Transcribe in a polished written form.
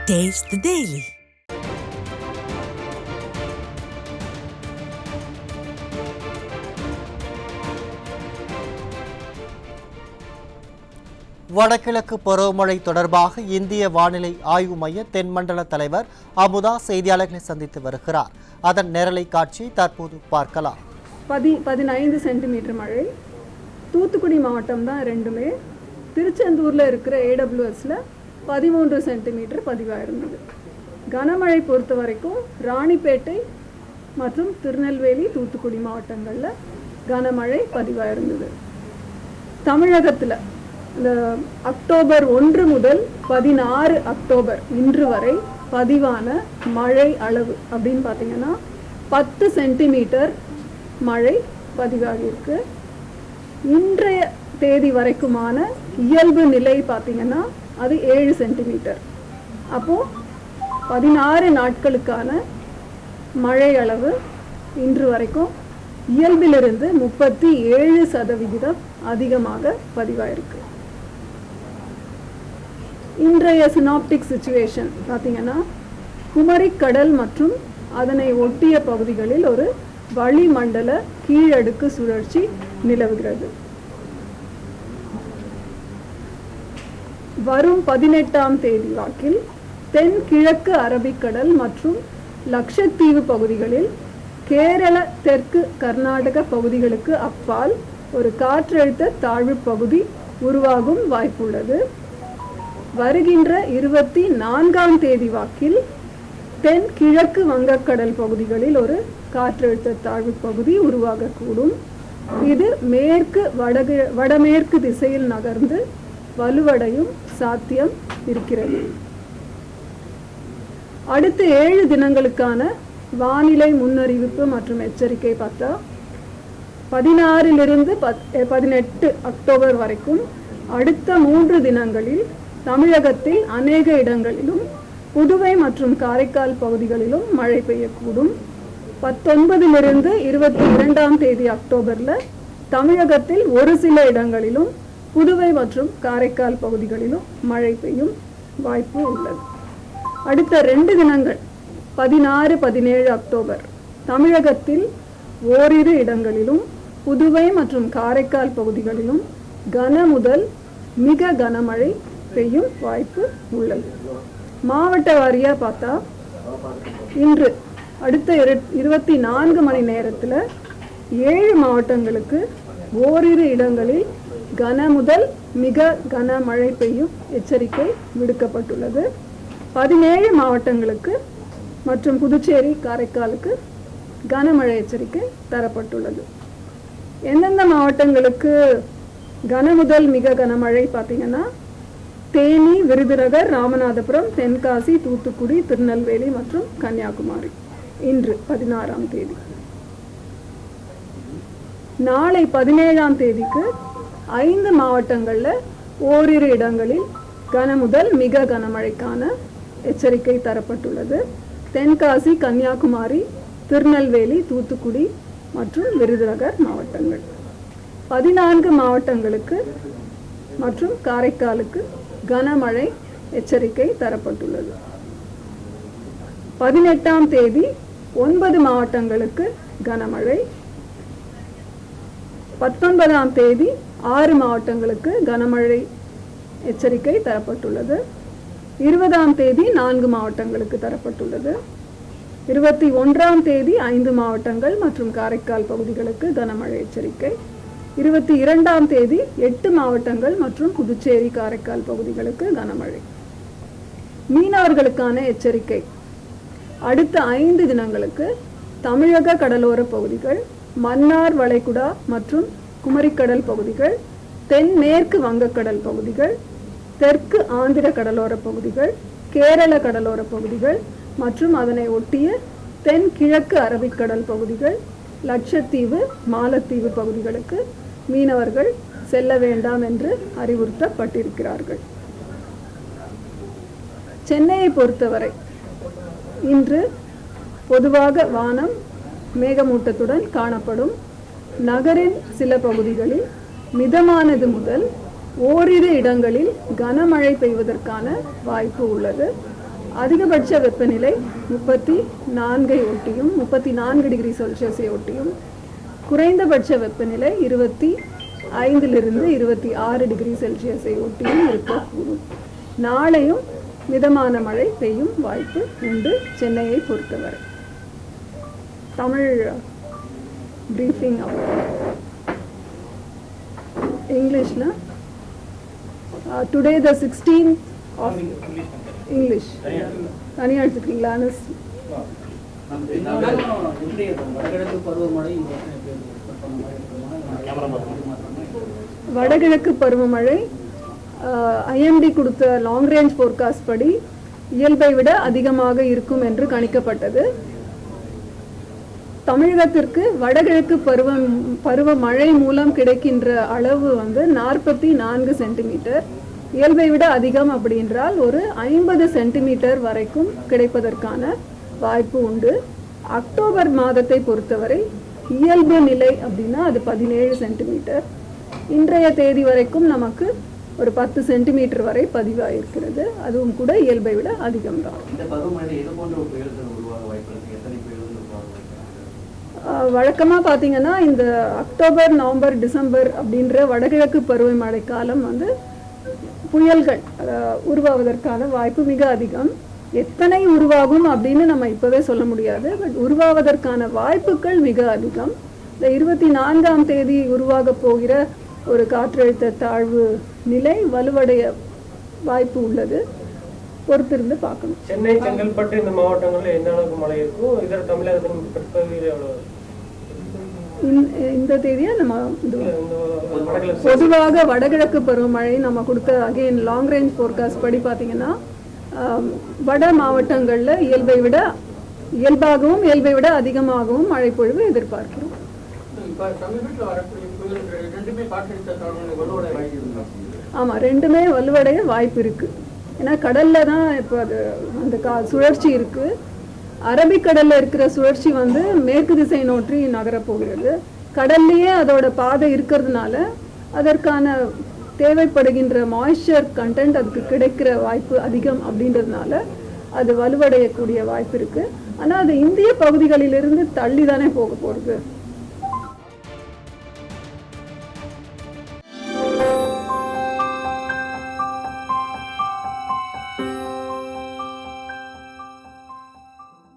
Taste the Daily. வடகிழக்கு பருவமழை தொடர்பாக இந்திய வானிலை ஆய்வு மைய தென்மண்டல தலைவர் அமுதா செய்தியாளர்களை சந்தித்து வருகிறார். அதன் நேரலை காட்சியை தற்போது பார்க்கலாம். 15 சென்டிமீட்டர் மழை தூத்துக்குடி மாவட்டம் தான் ரெண்டுமே. திருச்செந்தூரில் இருக்கிற AWSல 13 சென்டிமீட்டர் பதிவாயிருந்தது. கனமழை பொறுத்த வரைக்கும் ராணிப்பேட்டை மற்றும் திருநெல்வேலி தூத்துக்குடி மாவட்டங்களில் கனமழை பதிவாயிருந்தது. தமிழகத்தில் இந்த அக்டோபர் 1 முதல் 16 அக்டோபர் இன்று வரை பதிவான மழை அளவு அப்படின்னு பார்த்தீங்கன்னா 10 சென்டிமீட்டர் மழை பதிவாகியிருக்கு. இன்றைய தேதி வரைக்குமான இயல்பு நிலை பார்த்தீங்கன்னா அது 7 சென்டிமீட்டர். அப்போது 16 நாட்களுக்கான மழை அளவு இன்று வரைக்கும் இயல்பிலிருந்து 37% அதிகமாக பதிவாயிருக்கு. இன்றைய சினாப்டிக் சிச்சுவேஷன் பார்த்தீங்கன்னா குமரிக் கடல் மற்றும் அதனை ஒட்டிய பகுதிகளில் ஒரு வளிமண்டல கீழடுக்கு சுழற்சி நிலவுகிறது. வரும் 18ஆம் தேதி வாக்கில் தென்கிழக்கு அரபிக்கடல் மற்றும் லட்சத்தீவு பகுதிகளில் கேரள தெற்கு கர்நாடக பகுதிகளுக்கு அப்பால் ஒரு காற்றழுத்த தாழ்வு பகுதி உருவாகும் வாய்ப்புள்ளது. வருகின்ற 24ஆம் தேதி வாக்கில் தென்கிழக்கு வங்கக்கடல் பகுதிகளில் ஒரு காற்றழுத்த தாழ்வு பகுதி உருவாகக்கூடும். இது மேற்கு வடமேற்கு திசையில் நகர்ந்து வலுவடையும் சாத்தியம் இருக்கிறது. அடுத்த 7 தினங்களுக்கான வானிலை முன்னறிவிப்பு மற்றும் எச்சரிக்கை பார்த்தா 16 to 18 அக்டோபர் வரைக்கும் அடுத்த 3 தினங்களில் தமிழகத்தில் அநேக இடங்களிலும் புதுவை மற்றும் காரைக்கால் பகுதிகளிலும் மழை பெய்யக்கூடும். 19 to 22ஆம் தேதி அக்டோபரில் தமிழகத்தில் ஒரு சில இடங்களிலும் புதுவை மற்றும் காரைக்கால் பகுதிகளிலும் மழை பெய்யும் வாய்ப்பு உள்ளது. அடுத்த 2 தினங்கள் 16, 17 அக்டோபர் தமிழகத்தில் ஓரிரு இடங்களிலும் புதுவை மற்றும் காரைக்கால் பகுதிகளிலும் கன முதல் மிக கனமழை பெய்யும் வாய்ப்பு உள்ளது. மாவட்ட வாரியாக பார்த்தா இன்று அடுத்த 24 மணி நேரத்தில் 7 மாவட்டங்களுக்கு ஓரிரு இடங்களில் கன முதல் மிக கனமழை பெய்யும் எச்சரிக்கை விடுக்கப்பட்டுள்ளது. 17 மாவட்டங்களுக்கு மற்றும் புதுச்சேரி காரைக்காலுக்கு கனமழை எச்சரிக்கை தரப்பட்டுள்ளது. எந்தெந்த மாவட்டங்களுக்கு கன முதல் மிக கனமழை பார்த்தீங்கன்னா தேனி, விருதுநகர், ராமநாதபுரம், தென்காசி, தூத்துக்குடி, திருநெல்வேலி மற்றும் கன்னியாகுமரி. இன்று 16ஆம் தேதி. நாளை 17ஆம் தேதிக்கு 5 மாவட்டங்களில் ஓரிரு இடங்களில் கன முதல் மிக கனமழைக்கான எச்சரிக்கை தரப்பட்டுள்ளது. தென்காசி, கன்னியாகுமரி, திருநெல்வேலி, தூத்துக்குடி மற்றும் விருதுநகர் மாவட்டங்கள். 14 மாவட்டங்களுக்கு மற்றும் காரைக்காலுக்கு கனமழை எச்சரிக்கை தரப்பட்டுள்ளது. 18ஆம் தேதி 9 மாவட்டங்களுக்கு கனமழை. 19ஆம் தேதி 6 மாவட்டங்களுக்கு கனமழை எச்சரிக்கை தரப்பட்டுள்ளது. 20ஆம் தேதி 4 மாவட்டங்களுக்கு தரப்பட்டுள்ளது. 21ஆம் தேதி 5 மாவட்டங்கள் மற்றும் காரைக்கால் பகுதிகளுக்கு கனமழை எச்சரிக்கை. 22ஆம் தேதி 8 மாவட்டங்கள் மற்றும் புதுச்சேரி காரைக்கால் பகுதிகளுக்கு கனமழை. மீனவர்களுக்கான எச்சரிக்கை. அடுத்த 5 தினங்களுக்கு தமிழக கடலோர பகுதிகள், மன்னார் வளைகுடா மற்றும் குமரிக்கடல் பகுதிகள், தென்மேற்கு வங்கக்கடல் பகுதிகள், தெற்கு ஆந்திர கடலோர பகுதிகள், கேரள கடலோர பகுதிகள் மற்றும் அதனை ஒட்டிய தென்கிழக்கு அரபிக்கடல் பகுதிகள், லட்சத்தீவு, மாலத்தீவு பகுதிகளுக்கு மீனவர்கள் செல்ல வேண்டாம் என்று அறிவுறுத்தப்பட்டிருக்கிறார்கள். சென்னையை பொறுத்தவரை இன்று பொதுவாக வானம் மேகமூட்டத்துடன் காணப்படும். நகரின் சில பகுதிகளில் மிதமானது முதல் ஓரிரு இடங்களில் கனமழை பெய்வதற்கான வாய்ப்பு உள்ளது. அதிகபட்ச வெப்பநிலை 34 ஒட்டியும் 34 டிகிரி செல்சியஸை ஒட்டியும், குறைந்தபட்ச வெப்பநிலை 25 26 டிகிரி செல்சியஸை ஒட்டியும் இருக்கக்கூடும். நாளையும் மிதமான மழை பெய்யும் வாய்ப்பு உண்டு சென்னையை பொறுத்தவரை. தமிழ் பிரீஃபிங் இங்கிலீஷில் today the 16th of English தனியாக எடுத்துக்கிறீங்களா? வடகிழக்கு பருவமழை ஐஎம்டி கொடுத்த லாங் ரேஞ்ச் ஃபோர்காஸ்ட் படி இயல்பை விட அதிகமாக இருக்கும் என்று கணிக்கப்பட்டது. தமிழகத்திற்கு வடகிழக்கு பருவமழை மூலம் கிடைக்கின்ற அளவு 44 சென்டிமீட்டர். இயல்பை விட அதிகம் அப்படின்றால் ஒரு 50 சென்டிமீட்டர் வரைக்கும் கிடைப்பதற்கான வாய்ப்பு உண்டு. அக்டோபர் மாதத்தை பொறுத்தவரை இயல்பு நிலை அப்படின்னா அது 17 சென்டிமீட்டர். இன்றைய தேதி வரைக்கும் நமக்கு ஒரு 10 சென்டிமீட்டர் வரை பதிவாயிருக்கிறது. அதுவும் கூட இயல்பை விட அதிகம்தான். வழக்கமாக பார்த்தீங்கன்னா இந்த அக்டோபர், நவம்பர், டிசம்பர் அப்படின்ற வடகிழக்கு பருவமழை காலம் புயல்கள் உருவாவதற்கான வாய்ப்பு மிக அதிகம். எத்தனை உருவாகும் அப்படின்னு நம்ம இப்போவே சொல்ல முடியாது. பட் உருவாவதற்கான வாய்ப்புகள் மிக அதிகம். இந்த 24ஆம் தேதி உருவாக போகிற ஒரு காற்றழுத்த தாழ்வு நிலை வலுவடைய வாய்ப்பு உள்ளது. பொறுத்திருந்து பார்க்கணும். சென்னை, செங்கல்பட்டு இந்த மாவட்டங்களில் எந்த அளவுக்கு மழை இருக்கும்? இதர தமிழகத்தின் இந்த தேதியை நம்ம பொதுவாக வடகிழக்கு பருவமழை நம்ம கொடுத்த அகைன் லாங் ரேஞ்ச் ஃபோர்காஸ்ட் படி பார்த்தீங்கன்னா வட மாவட்டங்களில் இயல்பாகவும் இயல்பை விட அதிகமாகவும் மழை பொழிவு எதிர்பார்க்கிறோம். ஆமாம், ரெண்டுமே வலுவடைய வாய்ப்பு இருக்குது. ஏன்னா கடலில் தான் இப்போ அது அந்த சுழற்சி இருக்குது. அரபிக்கடலில் இருக்கிற சுழற்சி மேற்கு திசை நோக்கி நகரப்போகிறது. கடல்லையே அதோட பாதை இருக்கிறதுனால அதற்கான தேவைப்படுகின்ற மாய்ஸ்சர் கண்டென்ட் அதுக்கு கிடைக்கிற வாய்ப்பு அதிகம். அப்படின்றதுனால அது வலுவடையக்கூடிய வாய்ப்பு இருக்குது. ஆனால் அது இந்திய பகுதிகளிலிருந்து தள்ளி தானே போக போகிறது.